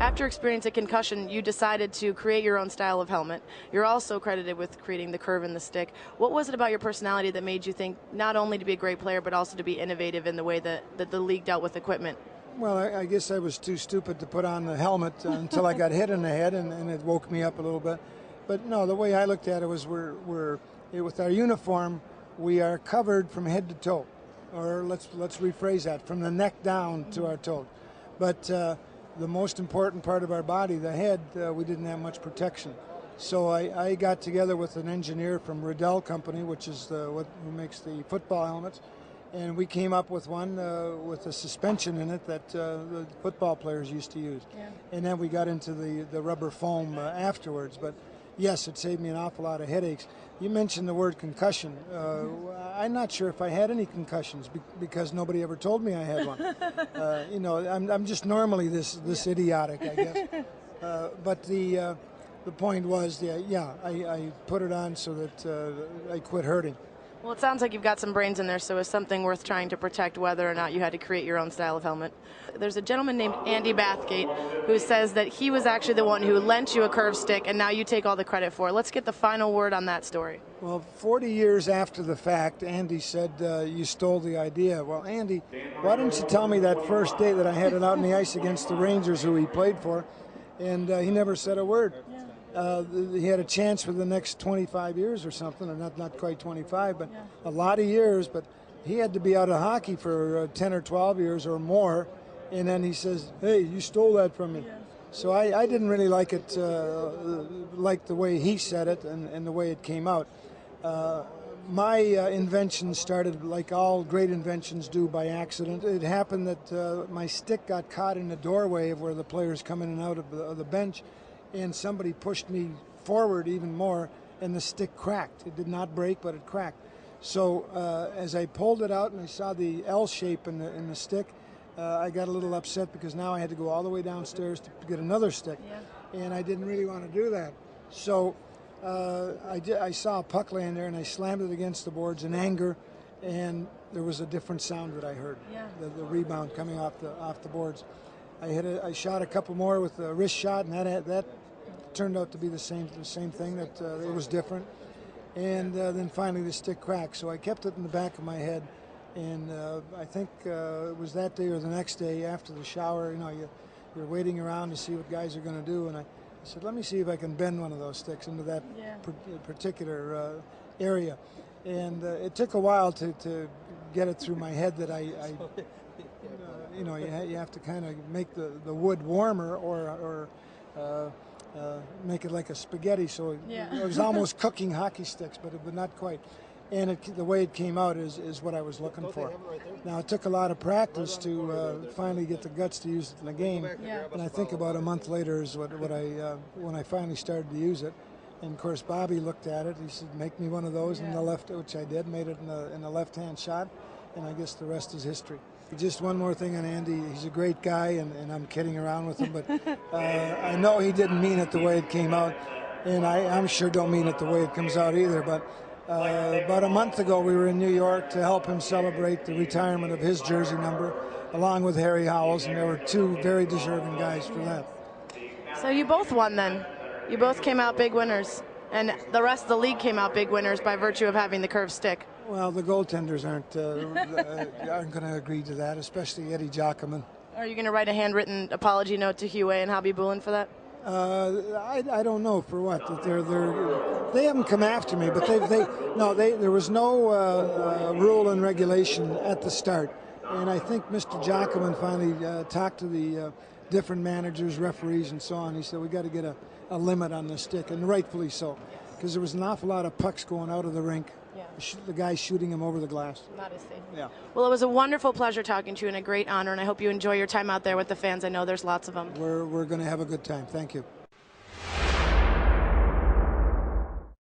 After experiencing a concussion, you decided to create your own style of helmet. You're also credited with creating the curve in the stick. What was it about your personality that made you think not only to be a great player, but also to be innovative in the way that the league dealt with equipment? Well, I guess I was too stupid to put on the helmet until I got hit in the head, and it woke me up a little bit. But no, the way I looked at it was with our uniform, we are covered from head to toe, or let's rephrase that, from the neck down to our toes. But the most important part of our body, the head, we didn't have much protection. So I got together with an engineer from Riddell Company, which is who makes the football helmets, and we came up with one with a suspension in it that the football players used to use. Yeah. And then we got into the rubber foam afterwards. But yes, it saved me an awful lot of headaches. You mentioned the word concussion. I'm not sure if I had any concussions because nobody ever told me I had one. You know, I'm just normally this idiotic, I guess. But the point was, I put it on so that I quit hurting. Well, it sounds like you've got some brains in there, so it's something worth trying to protect whether or not you had to create your own style of helmet. There's a gentleman named Andy Bathgate who says that he was actually the one who lent you a curved stick and now you take all the credit for it. Let's get the final word on that story. Well, 40 years after the fact, Andy said, you stole the idea. Well, Andy, why didn't you tell me that first day that I had it out on the ice against the Rangers, who he played for, and he never said a word. Yeah. He had a chance for the next 25 years or something, or not quite 25, but a lot of years. But he had to be out of hockey for 10 or 12 years or more, and then he says, "Hey, you stole that from me." Yeah. So I didn't really like it, like the way he said it and the way it came out. My invention started, like all great inventions do, by accident. It happened that my stick got caught in the doorway of where the players come in and out of the bench, and somebody pushed me forward even more, and the stick cracked. It did not break, but it cracked. So as I pulled it out and I saw the L shape in the stick, I got a little upset because now I had to go all the way downstairs to get another stick, and I didn't really want to do that. So I saw a puck laying there, and I slammed it against the boards in anger, and there was a different sound that I heard, the rebound coming off the boards. I shot a couple more with a wrist shot, and that turned out to be the same thing. That it was different, and then finally the stick cracked. So I kept it in the back of my head, and I think it was that day or the next day after the shower. You know, you're waiting around to see what guys are going to do, and I said, let me see if I can bend one of those sticks into that particular area, and it took a while to get it through my head that you know, you have to kind of make the wood warmer or make it like a spaghetti. So it was almost cooking hockey sticks, but not quite. And the way it came out is what I was looking for. Now, it took a lot of practice to finally get the guts to use it in the game. And I think about a month later is when I finally started to use it. And of course, Bobby looked at it. He said, "Make me one of those in the left," which I did. Made it in the left-hand shot, and I guess the rest is history. Just one more thing on Andy. He's a great guy, and I'm kidding around with him, but I know he didn't mean it the way it came out, and I'm sure don't mean it the way it comes out either. But about a month ago, we were in New York to help him celebrate the retirement of his jersey number, along with Harry Howells, and there were two very deserving guys for that. So you both won then. You both came out big winners, and the rest of the league came out big winners by virtue of having the curved stick. Well, the goaltenders aren't going to agree to that, especially Eddie Giacomin. Are you going to write a handwritten apology note to Hugh and Hobby Boolin for that? I don't know for what. They haven't come after me, but there was no rule and regulation at the start, and I think Mr. Giacomin finally talked to the different managers, referees, and so on. He said we got to get a limit on the stick, and rightfully so, because there was an awful lot of pucks going out of the rink. The guy shooting him over the glass. Not as safe. Yeah. Well, it was a wonderful pleasure talking to you and a great honor, and I hope you enjoy your time out there with the fans. I know there's lots of them. We're going to have a good time. Thank you.